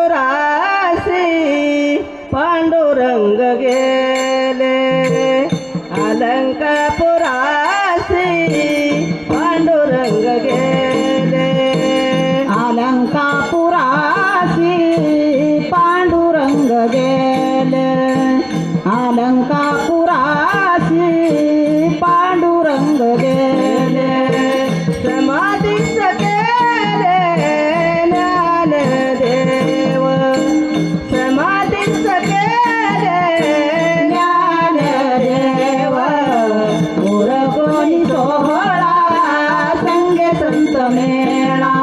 अलंकापुरासी पांडुरंग गेले, अलंकापुरासी पांडुरंग गेले, अलंकापुरासी पांडुरंग गेले, अलंकापुरासी पांडुरंग गेले, समाधीच केले ज्ञानदेव, समाधीच केले ज्ञानदेव, मोर कोणी सोहळा संगे संत मेळा,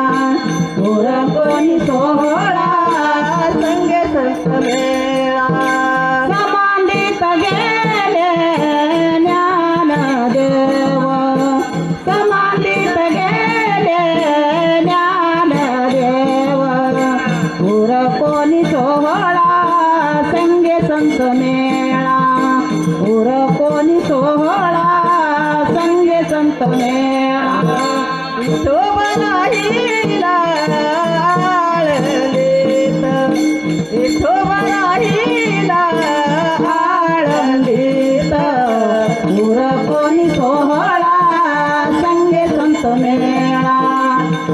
मोर कोणी सोहळा संगे संत मेळा, समाधीत गेले ज्ञानदेव, समाधीत गेले ज्ञानदेव, मोर कोणी सोहळा संगे संत मेळा, मोर कोणी सोहळा संगे संत मेळा, विठोबा राहिला आळंदीत, विठोबा राहिला आळंदीत, मोर कोणी सोहळा संगे संत मेळा,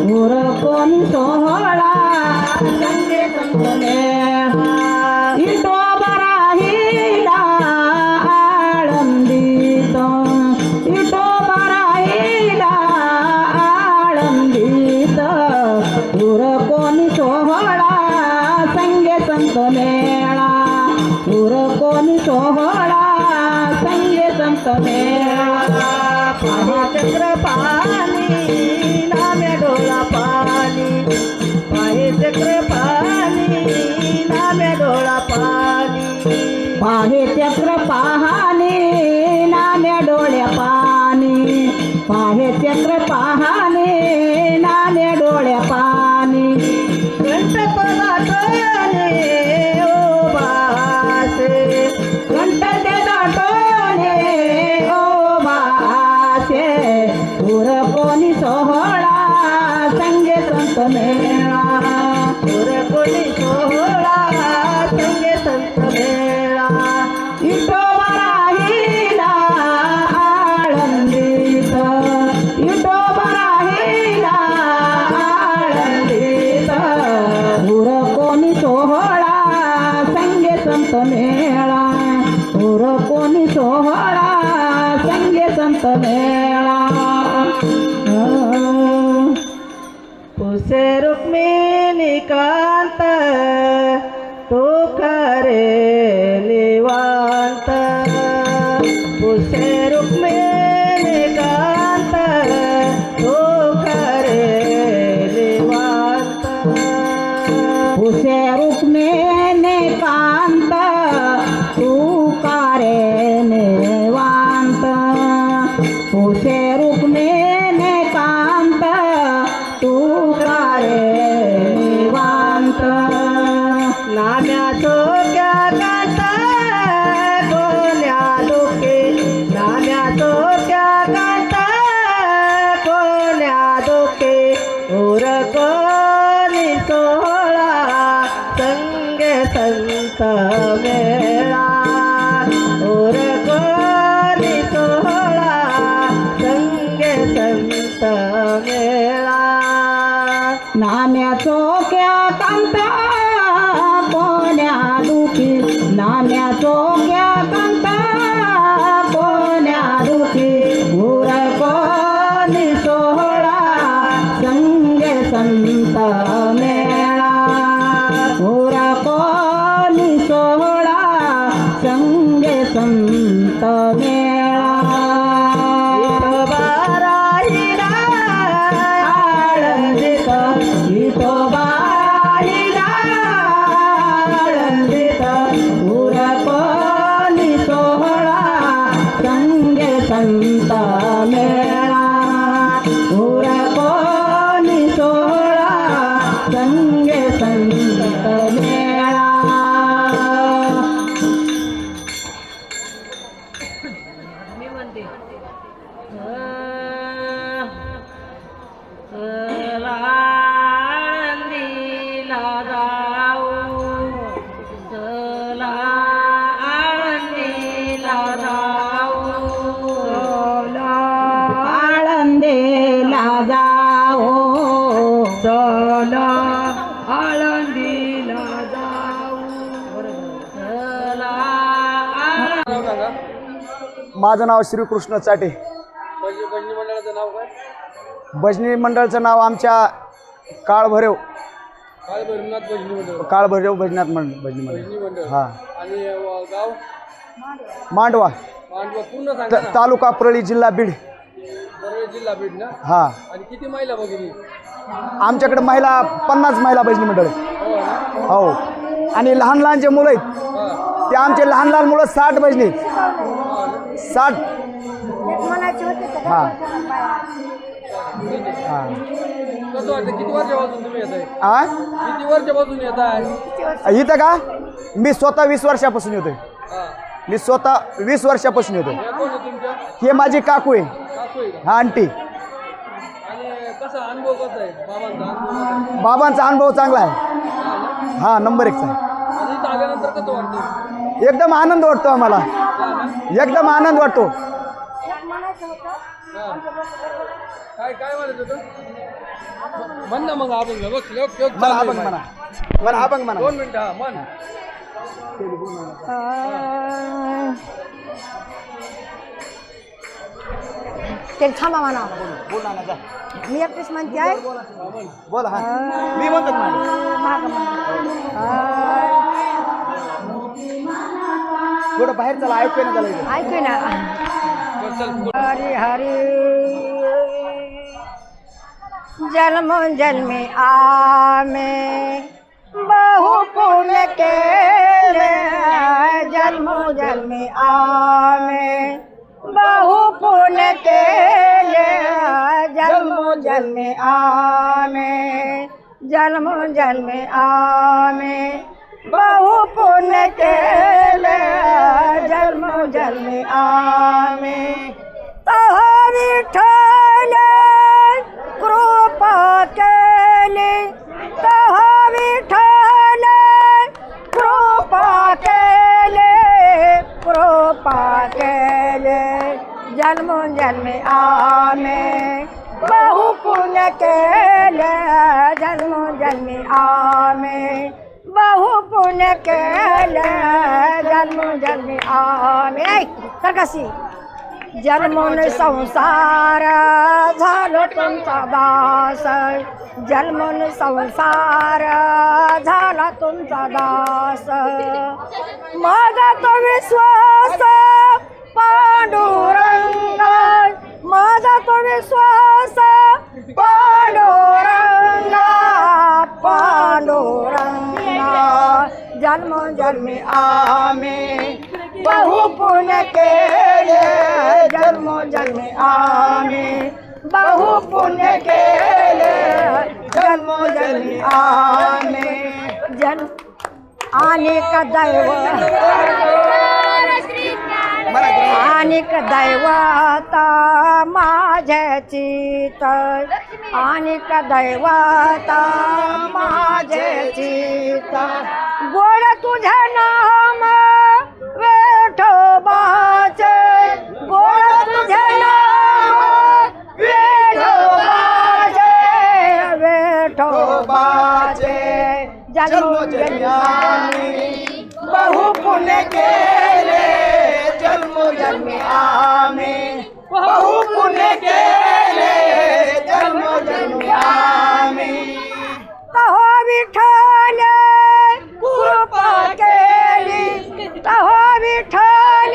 मोर कोणी सोहळा संगे संत मेळा, विठोबा राहिला आळंदीत, विठोबा राहिला आळंदीत, मोर कोणी सोहळा संगे संत मेळा, मोर कोणी सोहळा संगे संत मेळा, चक्र पाणी नामे डोळा पाणी, पाहे चक्र पाणी नामे डोळा पाणी, पाहे चक्र पाहणे नाम्या डोळ्या पाणी, पाहे चक्र पाहणे नाम्या डोळ्या पाणी, कंठपदा टोले ओ बासे, कंठ ते दाटोने ओ बासे, मोर कोणी सोहळा संगे संत मेळा, मोर कोणी सोहळा संगे संत मेळा, विठोबा राहिला आळंदीत, विठोबा राहिला आळंदीत, मोर कोणी सोहळा संगे संत मेळा, मोर कोणी सोहळा संगे संत मेळा, पुसे रुक्मिणी कांत तो खरे निवांत, पुसे रुक्मिणी कांत तो खरे निवांत, उसे रुक्मिणी कांत तू उसे रुक्मिणी कांत तुका रे निवांत नाम्या चोक्या कांता कोण्या दुखे नाम्या चोक्या कांता कोण्या दुखे उरकोनी सोहळा संगे संत मेळा उरकोनी सोहळा संगे संत मेळा नाम्या चोक्या कांता कोण्या दुखी नाम्या चोक्या कांता कोण्या दुखी गुर कोणी सोहळा संगे संत मेळा गुर कोणी सोहळा संगे संत मेळा आळंदीत विठोबाईला आळंदीत गुर कोणी सोहळा संगे संत मेळा गुर कोणी सोहळा संगे संत मेळा मी म्हणते आळंदीला जाऊ चला आळंदीला जाऊ आळंदीला जाओ चला आळंदीला जाऊ चला माझं नाव श्रीकृष्ण चाटे. भजनी मंडळाचं नाव काय? भजनी मंडळचं नाव आमच्या काळभैरव काळभैरवनाथ भजनी मंडळ. काळभैरव भजनाथ मंडळ भजनी मंडळ. हां. आणि गाव मांडवा मांडवा पूर्ण सांगा ना. तालुका परळी जिल्हा बीड. परळी जिल्हा बीड ना. हां. आणि किती महिला भगिनी? आमच्याकडे महिला 50 महिला भजनी मंडळ आहे. हो ना. हो. आणि लहान लहान जे मुलं आहेत हां. ते आमचे लहान लहान मुलं 60 भजनी आहेत. 60. हां. हां. कसं वाटतं किती वर्षापासून तुम्ही येत आहे? आ किती वर्षापासून येत आहे? इथं का मी स्वतः 20 वर्षापासून येतोय. हां. मी स्वतः 20 वर्षापासून येतोय. हे कोण आहे तुमच्या? हे माझी काकू आहे. काकू आहे का? हा आंटी. आणि कसा अनुभव कसा आहे बाबांचा अनुभव कसा आहे? बाबांचा अनुभव चांगला आहे. हां ना? हा नंबर 1चा आहे. आणि इथं आल्यानंतर कसं वाटतं? एकदम आनंद वाटतो आम्हाला. हां ना? एकदम आनंद वाटतो. हां. काय म्हणत होतं? म्हण ना मग अभंग. बघ मला अभंग म्हणा. मला अभंग म्हणा. 2 मिनिटं. हा म्हण. ते थांबा म्हणा बोल ना जा. मी एकटीच म्हणते आहे बोल. हा मी म्हणतो ना. मागं थोडं बाहेर चला ऐकू ना त्याला इथं. ऐकू ना. हरी हरी जन्म जन्मी आमे बहु पुण्य केले जन्म जन्मी आमे बहु पुण्य केले जन्म जन्मी आमे जन्म जन्मी आमे बहु पुण्य केले जन्म जन्मी आमे तहा विठ्ठल कृपा केली तहा विठ्ठल कृपा केले जन्म जन्मी आमे बहु पुण्य केले जन्म जन्मी आमे बहु पुण्य केले जन्म जन्मी आमे कशी जन्मून संसार झालो तुमचा दास जन्मून संसार झाला तुमचा दास माझा तो विश्वास पांडुरंग माझा तो विश्वास पांडुरंग पांडुरंग जन्म जन्मी आमे बहु पुण्य केले जन्मोजन्मी आम्ही बहु पुण्य केले जन्मोजन्मी आम्ही जन्म अनेक दैव अनेक दैवता माझे चित अनेक दैवता माझे चित गोड तुझे नाम विठोबाचे गोड तुझे नाम विठोबाचे विठोबाचे जन्मोजन्मी बहु पुण्य केले जन्मोजन्मी आम्ही बहु पुण्य केले जन्मोजन्मी आम्ही तहो विठ्ठल कृपा केली तहो विठ्ठल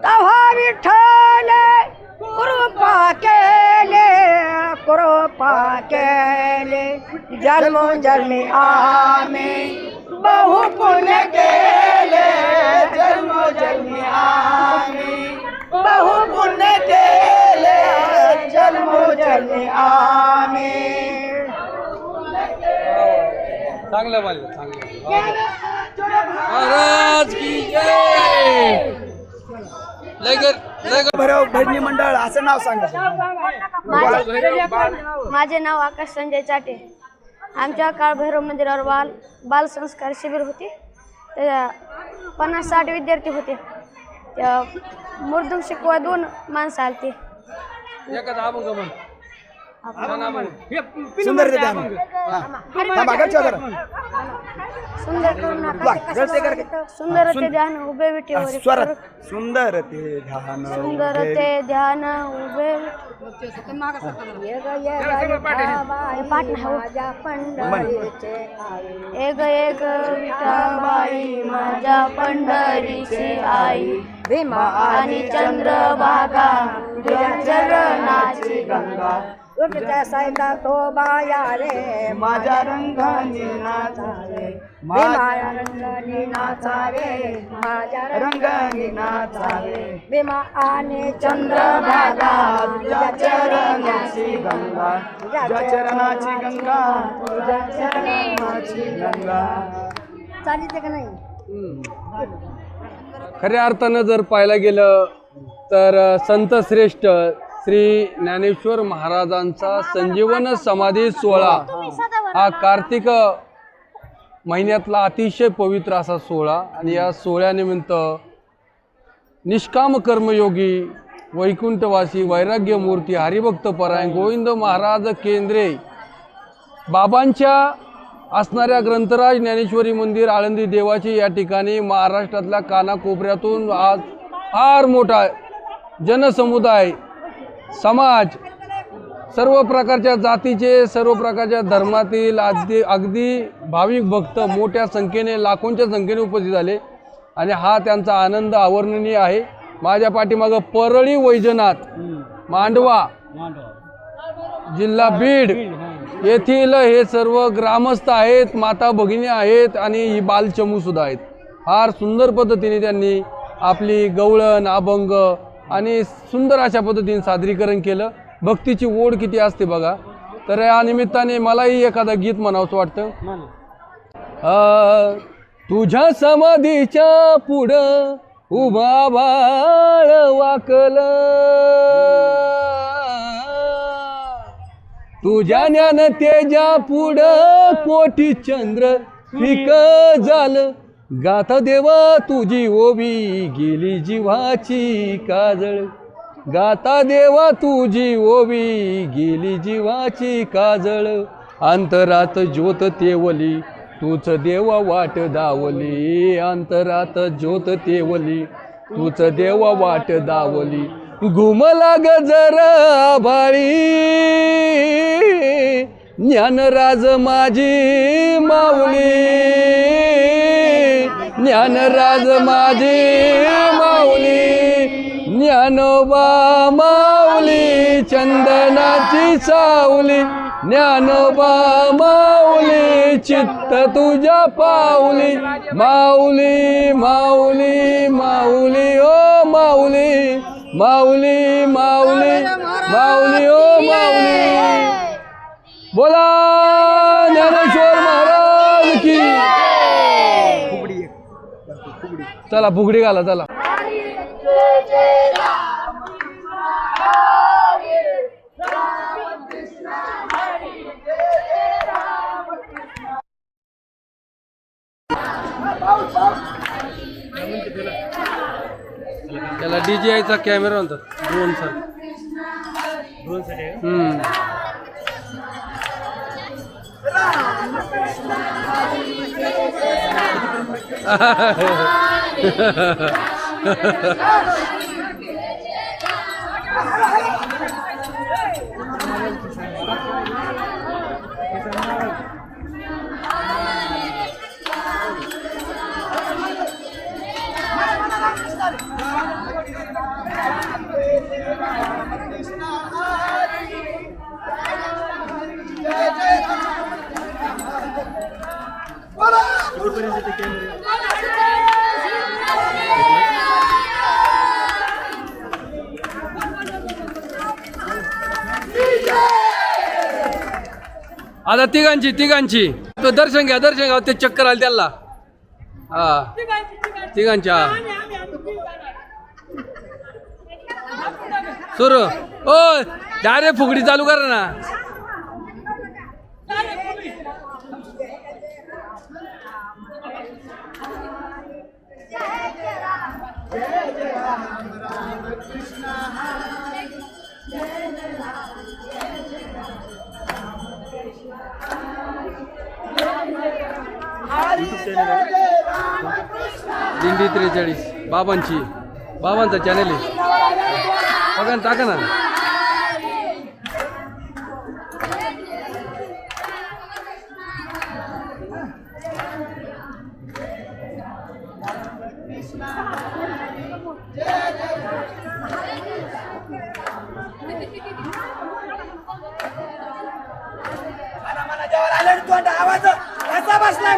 तहो विठ्ठल कृपा केले जन्मोजन्मी आम्ही बहु पुण्य केले जन्मोजन्मी आम्ही बहु पुण्य केले जन्मोजन्मी आम्ही चांगलं बोललं चांगलं महाराज की जय भैरव भजनी मंडळ असं नाव सांगा. माझे नाव आकाश संजय चाटे. आमच्या काळ भैरव मंदिरावर बाल संस्कार शिबिर होते. त्या 50-60 विद्यार्थी होते. त्या मुर्दूम शिकवा 2 माणसं आलते. एखादा अभंग म्हण. सुंदर ते ध्यान. थांबा गच्चा जरा. सुंदर करुणा सुंदर ते ध्यान उभे विठेवर स्वरात सुंदर ते ध्यान सुंदर ते ध्यान उभे माझ्या पंढरीचे एक एक विठाबाई माझ्या पंढरीची आई भीमा आणि चंद्रभागा तुझ्या चरणाची गंगा उठत्या सायदा तो बाया रे माझ्या रंगानी नाचावे भीमा रंगानी नाचावे माझ्या रंगानी नाचावे भीमा आणि चंद्रभागा तुझ्या चरणाची गंगा तुझ्या चरणाची गंगा तुझ्या चरणाची गंगा. चालते का नाही. खऱ्या अर्थानं जर पाहायला गेलं तर संत श्रेष्ठ श्री ज्ञानेश्वर महाराजांचा संजीवन समाधी सोहळा हा कार्तिक महिन्यातला अतिशय पवित्र असा सोहळा आणि या सोहळ्यानिमित्त निष्काम कर्मयोगी वैकुंठवासी वैराग्य मूर्ती हरिभक्त परायण गोविंद महाराज केंद्रे बाबांच्या असणाऱ्या ग्रंथराज ज्ञानेश्वरी मंदिर आळंदी देवाची या ठिकाणी महाराष्ट्रातल्या कानाकोपऱ्यातून आज फार मोठा जनसमुदाय समाज सर्व प्रकारच्या जातीचे सर्व प्रकारच्या धर्मातील अगदी भाविक भक्त मोठ्या संख्येने लाखोंच्या संख्येने उपस्थित झाले आणि हा त्यांचा आनंद अवर्णनीय आहे. माझ्या पाठीमागं परळी वैजनाथ मांडवा जिल्हा बीड येथील हे सर्व ग्रामस्थ आहेत, माता भगिनी आहेत आणि ही बालचमू सुद्धा आहेत. फार सुंदर पद्धतीने त्यांनी आपली गवळण अभंग आणि सुंदर अशा पद्धतीने सादरीकरण केलं. भक्तीची ओढ किती असते बघा. तर या निमित्ताने मलाही एखादं गीत म्हणावंसं वाटतं. तुझ्या समाधीच्या पुढं उभा बाळ वाकल तुझ्या ज्ञान तेजा पुढं कोटी चंद्र फिक झालं गाथा देवा तुझी ओवी गेली जीवाची काजळ गाता देवा तुझी ओवी गेली जीवाची काजळ अंतरात ज्योत तेवली तूच देवा वाट दावली अंतरात ज्योत तेवली तूच देवा वाट दावली घुमला गजर आभाळी ज्ञानराज माझी माऊली ज्ञानराज माझी माऊली ज्ञानोबा माऊली चंदनाची सावली, ज्ञानोबा माऊली चित्त तुझ्या पाऊली, माऊली माऊली माऊली ओ माऊली, माऊली माऊली माऊली ओ माऊली. बोला ज्ञानेश्वर महाराज की. चला फुगडी घाला चला. त्याला DJI चा कॅमेरा म्हणतात, ड्रोन सर. आता तिघांची तो दर्शन घ्या ते चक्कर आले त्याला. हा तिघांच्या सुरू. ओ डायरेक्ट फुगडी चालू करा ना. दिंडी 43 बाबांचा चॅनल आहे बघा ना, टाका ना. आवाज कसा बसलाय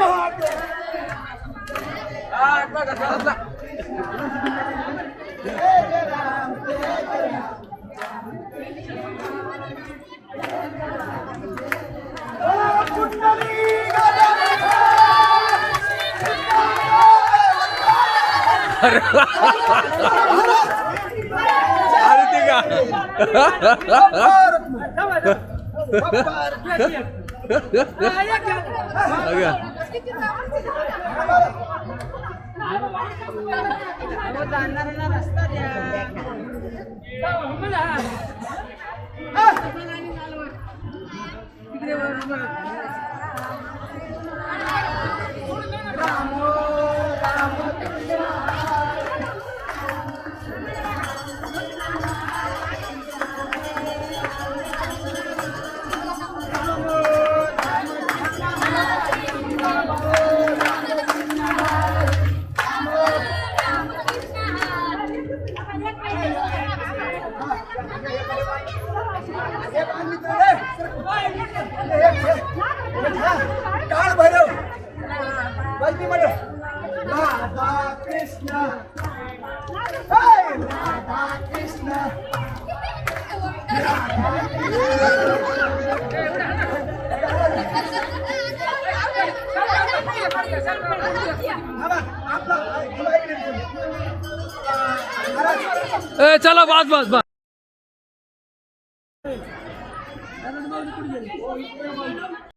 अरे ते का काळ भैरव बलती मध्ये राधा कृष्ण राधा कृष्ण चला बस